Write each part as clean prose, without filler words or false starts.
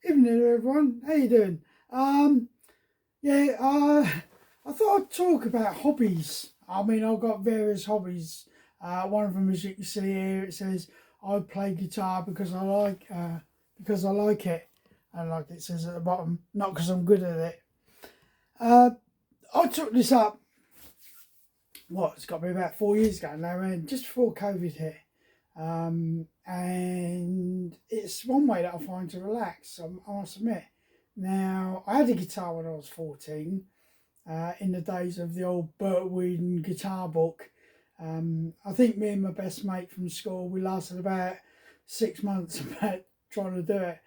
Evening everyone, how you doing? Yeah, I thought I'd talk about hobbies. I mean, I've got various hobbies. One of them, as you can see here, it says I play guitar because I like it, and like it says at the bottom, not because I'm good at it. Uh, I took this up. It's got to be about 4 years ago now, and just before COVID hit. And it's one way that I find to relax, I must admit. Now, I had a guitar when I was 14, in the days of the old Burt Weedon guitar book. I think me and my best mate from school, we lasted about 6 months about trying to do it.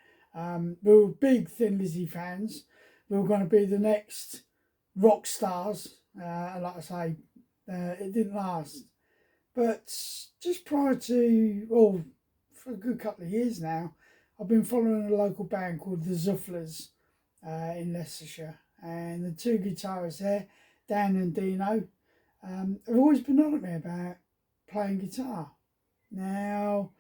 We were big Thin Lizzy fans. We were going to be the next rock stars. Like I say, it didn't last. But just prior to, for a good couple of years now, I've been following a local band called the Zufflers in Leicestershire. And the two guitarists there, Dan and Dino, have always been on at me about playing guitar. Now,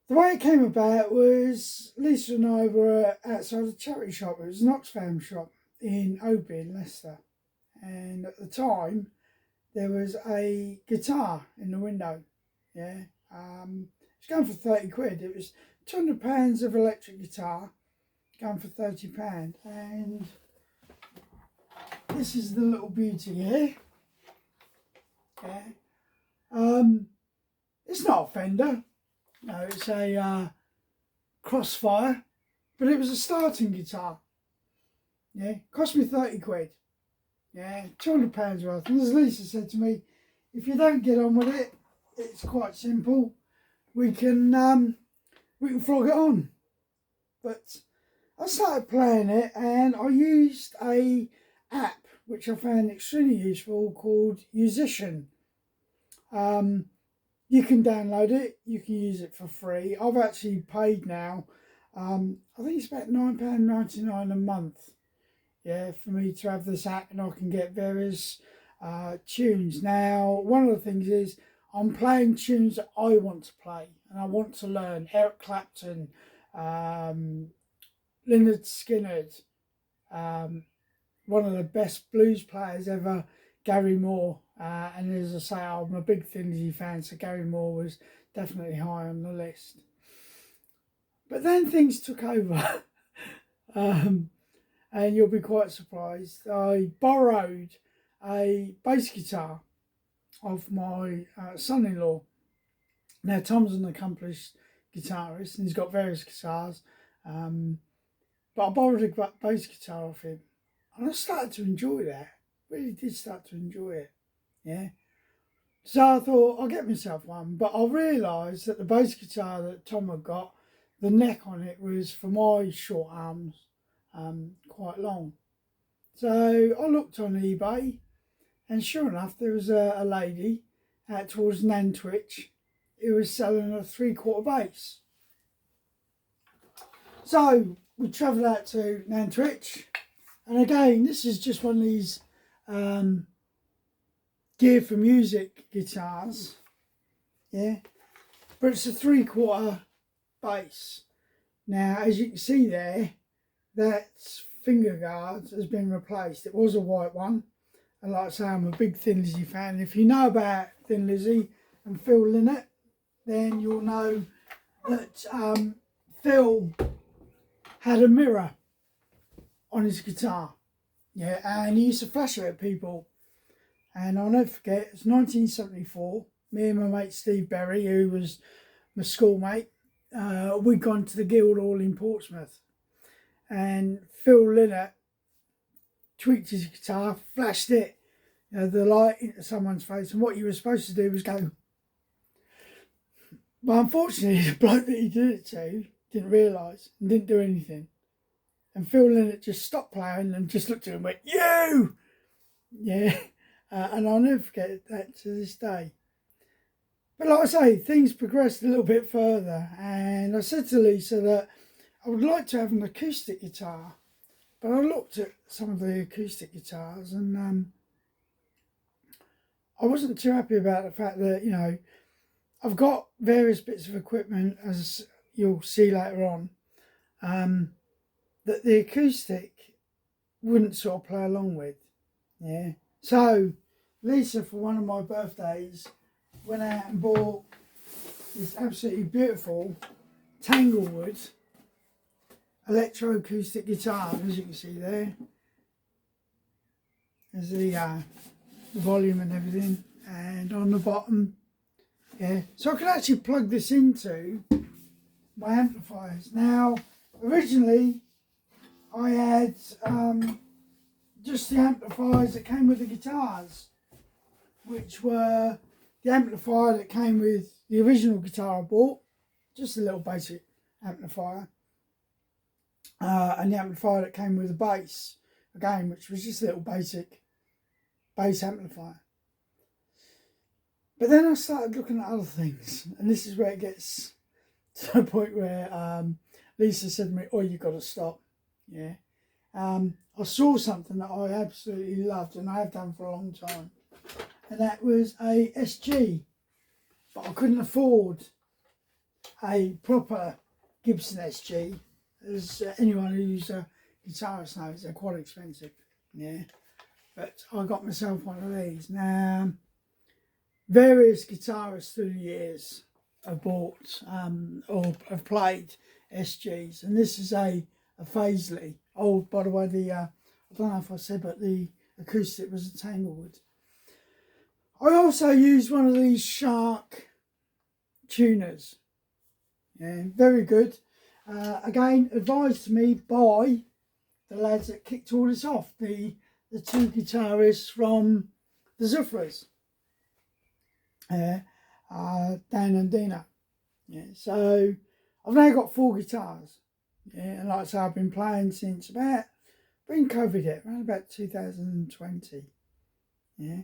the way it came about was Lisa and I were outside a charity shop. It was an Oxfam shop in Oby in Leicester. And at the time, there was a guitar in the window. Yeah. It's going for 30 quid. It was £200 of electric guitar going for £30. And this is the little beauty here. Yeah. It's not a Fender. No, it's a Crossfire. But it was a starting guitar. Yeah. Cost me 30 quid. Yeah, £200 worth. And as Lisa said to me, if you don't get on with it, it's quite simple. We can flog it on. But I started playing it, and I used a app which I found extremely useful called Musician. You can download it. You can use it for free. I've actually paid now. I think it's about £9.99 a month. Yeah, for me to have this app, and I can get various tunes. Now, one of the things is I'm playing tunes that I want to play and I want to learn. Eric Clapton, Lynyrd Skynyrd, one of the best blues players ever, Gary Moore. And as I say, I'm a big Thin Lizzy fan, so Gary Moore was definitely high on the list. But then things took over. And you'll be quite surprised. I borrowed a bass guitar of my son-in-law. Now, Tom's an accomplished guitarist and he's got various guitars, but I borrowed a bass guitar off him, and I started to enjoy that. Really did start to enjoy it. Yeah. So I thought I'll get myself one, but I realised that the bass guitar that Tom had got, the neck on it was for my short arms. Quite long. So I looked on eBay, and sure enough, there was a lady out towards Nantwich who was selling a 3/4 bass. So we travelled out to Nantwich, and again, this is just one of these Gear for Music guitars. Yeah, but it's a 3/4 bass. Now, as you can see there, that finger guard has been replaced. It was a white one, and like I say, I'm a big Thin Lizzy fan. If you know about Thin Lizzy and Phil Lynott, then you'll know that Phil had a mirror on his guitar. Yeah, and he used to flash it at people. And I'll never forget, it's 1974. Me and my mate Steve Berry, who was my schoolmate, we'd gone to the Guildhall in Portsmouth. And Phil Lynott tweaked his guitar, flashed it, the light into someone's face, and what you were supposed to do was go. But unfortunately, the bloke that he did it to didn't realise and didn't do anything. And Phil Lynott just stopped playing and just looked at him and went, "You!" Yeah, and I'll never forget that to this day. But like I say, things progressed a little bit further, and I said to Lisa that I would like to have an acoustic guitar, but I looked at some of the acoustic guitars, and I wasn't too happy about the fact that, I've got various bits of equipment, as you'll see later on, that the acoustic wouldn't sort of play along with. Yeah. So Lisa, for one of my birthdays, went out and bought this absolutely beautiful Tanglewood electroacoustic guitar, as you can see there. There's the volume and everything, and on the bottom, yeah. So I can actually plug this into my amplifiers. Now, originally, I had just the amplifiers that came with the guitars, which were the amplifier that came with the original guitar I bought, just a little basic amplifier, and the amplifier that came with the bass, again, which was just a little basic bass amplifier. But then I started looking at other things, and this is where it gets to the point where Lisa said to me, "Oh, you've got to stop." Yeah. I saw something that I absolutely loved, and I have done for a long time, and that was a SG, but I couldn't afford a proper Gibson SG, as anyone who's a guitarist knows, they're quite expensive. Yeah. But I got myself one of these. Now, various guitarists through the years have bought or have played SGs, and this is a Paisley. Oh, by the way, I don't know if I said, but the acoustic was a Tanglewood. I also used one of these Shark tuners. Yeah, very good. Again, advised to me by the lads that kicked all this off, the two guitarists from the Zuffras, Dan and Dino. Yeah, so I've now got 4 guitars. Yeah, and like I say, I've been playing since been COVID hit, around about 2020. Yeah.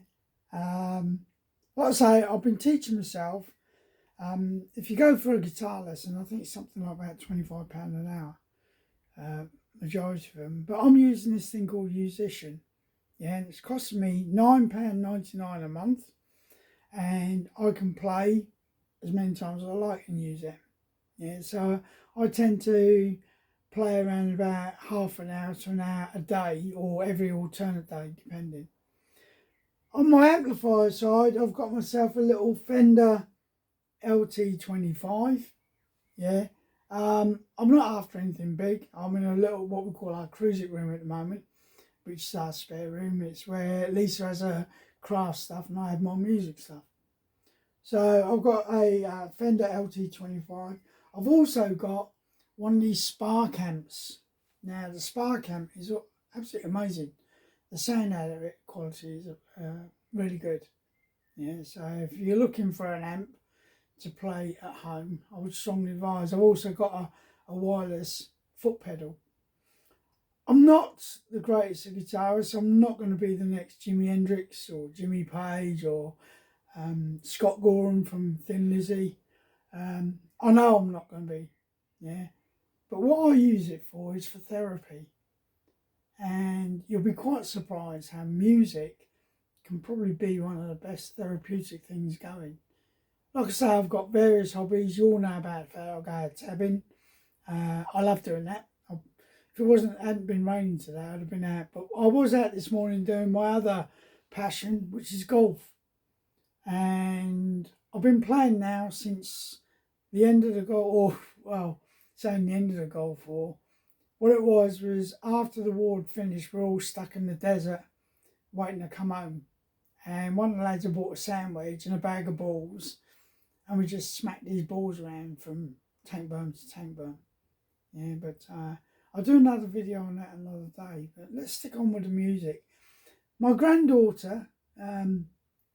Like I say, I've been teaching myself. If you go for a guitar lesson, I think it's something like about £25 an hour, majority of them. But I'm using this thing called Musician. Yeah, and it's costing me £9.99 a month, and I can play as many times as I like and use it. Yeah, so I tend to play around about half an hour to an hour a day, or every alternate day, depending. On my amplifier side, I've got myself a little Fender LT25. Yeah, I'm not after anything big. I'm in a little, what we call our cruising room at the moment, which is our spare room. It's where Lisa has her craft stuff and I have my music stuff. So I've got a Fender LT25. I've also got one of these Spark amps. Now the Spark amp is absolutely amazing. The sound out of it quality is really good. Yeah, so if you're looking for an amp to play at home, I would strongly advise. I've also got a wireless foot pedal. I'm not the greatest of guitarists. I'm not going to be the next Jimi Hendrix or Jimmy Page or Scott Gorham from Thin Lizzy. I know I'm not going to be, yeah. But what I use it for is for therapy. And you'll be quite surprised how music can probably be one of the best therapeutic things going. Like I say, I've got various hobbies. You all know about that. I'll go out tabbing. I love doing that. If it hadn't been raining today, I'd have been out. But I was out this morning doing my other passion, which is golf. And I've been playing now since the end of the golf, saying the end of the Gulf War. What it was after the war had finished, we're all stuck in the desert waiting to come home. And one of the lads had bought a sandwich and a bag of balls, and we just smacked these balls around from tank berm to tank berm. Yeah, but I'll do another video on that another day. But let's stick on with the music. My granddaughter,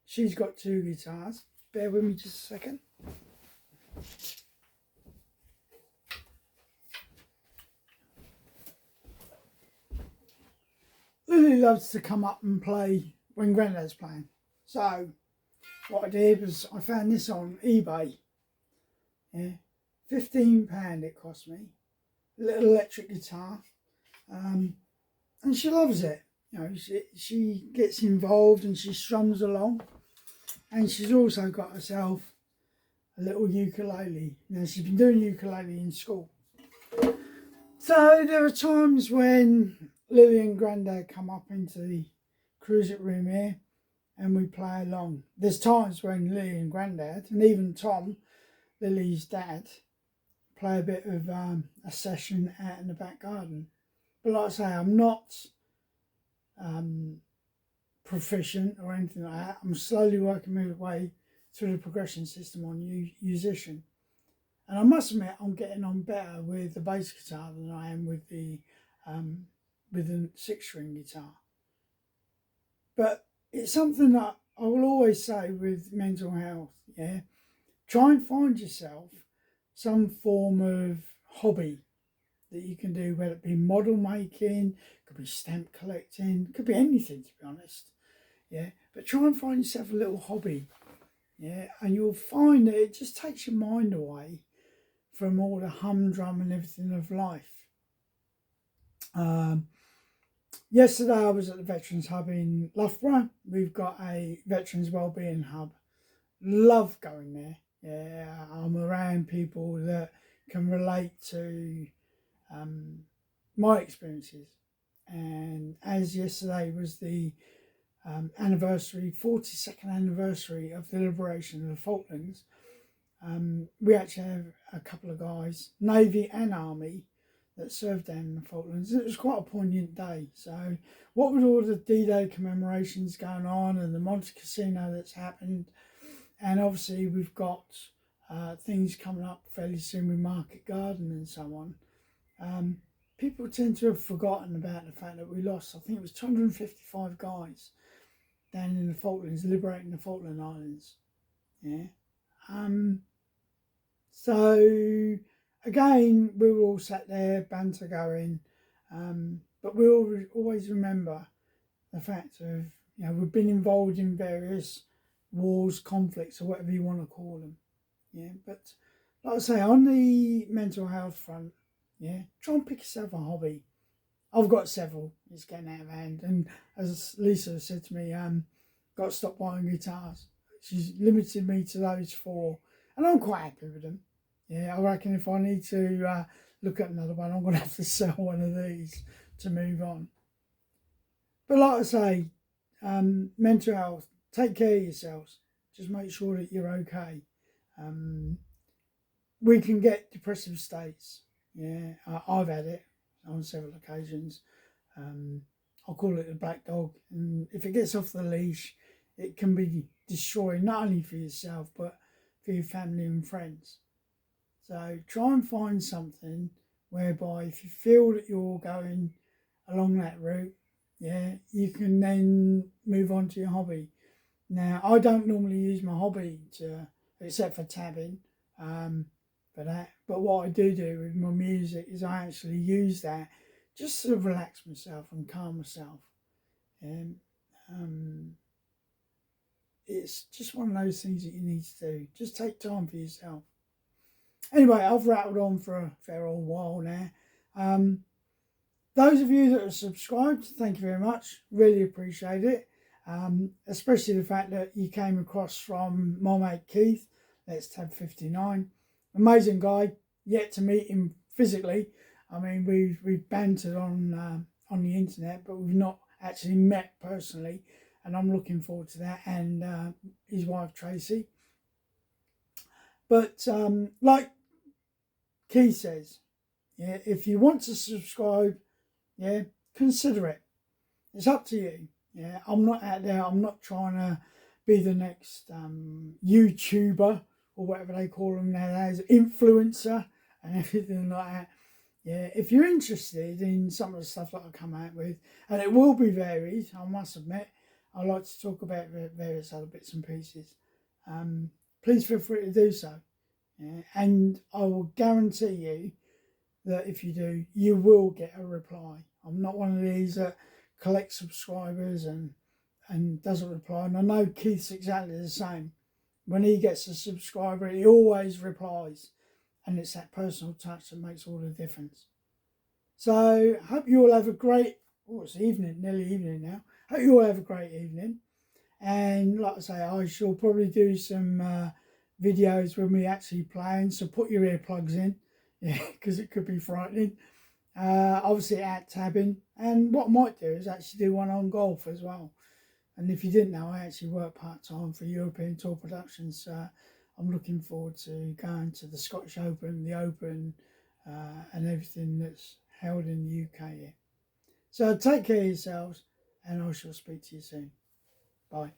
she's got 2 guitars. Bear with me just a second. Lily loves to come up and play when Granddad's playing. So what I did was I found this on eBay. Yeah, £15 it cost me. A little electric guitar, and she loves it. You know, she gets involved and she strums along, and she's also got herself a little ukulele. Now she's been doing ukulele in school. So there are times when Lily and Grandad come up into the cruiser room here and we play along. There's times when Lily and Grandad, and even Tom, Lily's dad, play a bit of a session out in the back garden. But like I say, I'm not proficient or anything like that. I'm slowly working my way through the progression system on musician. And I must admit, I'm getting on better with the bass guitar than I am with the 6-string guitar. But it's something that I will always say with mental health, yeah. Try and find yourself some form of hobby that you can do, whether it be model making, could be stamp collecting, could be anything, to be honest. Yeah, but try and find yourself a little hobby. Yeah, and you'll find that it just takes your mind away from all the humdrum and everything of life. Yesterday I was at the Veterans Hub in Loughborough. We've got a Veterans Wellbeing Hub. Love going there. Yeah, I'm around people that can relate to my experiences. And as yesterday was the 42nd anniversary of the liberation of the Falklands, we actually have a couple of guys, Navy and Army, that served down in the Falklands. It was quite a poignant day. So what with all the D-Day commemorations going on and the Monte Casino that's happened, and obviously we've got things coming up fairly soon with Market Garden and so on, people tend to have forgotten about the fact that we lost, I think it was 255 guys down in the Falklands, liberating the Falkland Islands. Yeah. So again, we were all sat there, banter going, but we always remember the fact of, we've been involved in various wars, conflicts, or whatever you want to call them. Yeah, but like I say, on the mental health front, yeah, try and pick yourself a hobby. I've got several. It's getting out of hand, and as Lisa said to me, got to stop buying guitars. She's limited me to those 4, and I'm quite happy with them. Yeah, I reckon if I need to look at another one, I'm going to have to sell one of these to move on. But like I say, mental health, take care of yourselves. Just make sure that you're okay. We can get depressive states. Yeah, I've had it on several occasions. I'll call it the black dog. And if it gets off the leash, it can be destroying not only for yourself, but for your family and friends. So try and find something whereby if you feel that you're going along that route, yeah, you can then move on to your hobby. Now, I don't normally use my hobby except for tabbing, for that. But what I do with my music is I actually use that just to relax myself and calm myself. And it's just one of those things that you need to do. Just take time for yourself. Anyway, I've rattled on for a fair old while now. Those of you that are subscribed, thank you very much. Really appreciate it. Especially the fact that you came across from my mate Keith. Let's tab 59. Amazing guy. Yet to meet him physically. I mean, we've bantered on the internet, but we've not actually met personally. And I'm looking forward to that. And his wife Tracy. But like Keith says, yeah, if you want to subscribe, yeah, consider it. It's up to you. Yeah, I'm not out there. I'm not trying to be the next YouTuber or whatever they call them nowadays, influencer and everything like that. Yeah, if you're interested in some of the stuff that I come out with, and it will be varied, I must admit, I like to talk about various other bits and pieces. Please feel free to do so. Yeah, and I will guarantee you that if you do, you will get a reply. I'm not one of these that collects subscribers and doesn't reply. And I know Keith's exactly the same. When he gets a subscriber, he always replies. And it's that personal touch that makes all the difference. So, hope you all have a great, it's evening, nearly evening now. Hope you all have a great evening. And like I say, I shall probably do some videos when we actually playing. So put your earplugs in, yeah, because it could be frightening. Obviously out tabbing, and what I might do is actually do one on golf as well. And if you didn't know, I actually work part-time for European Tour Productions. I'm looking forward to going to the Scottish Open, the Open, and everything that's held in the UK here. So take care of yourselves, and I shall speak to you soon. Bye.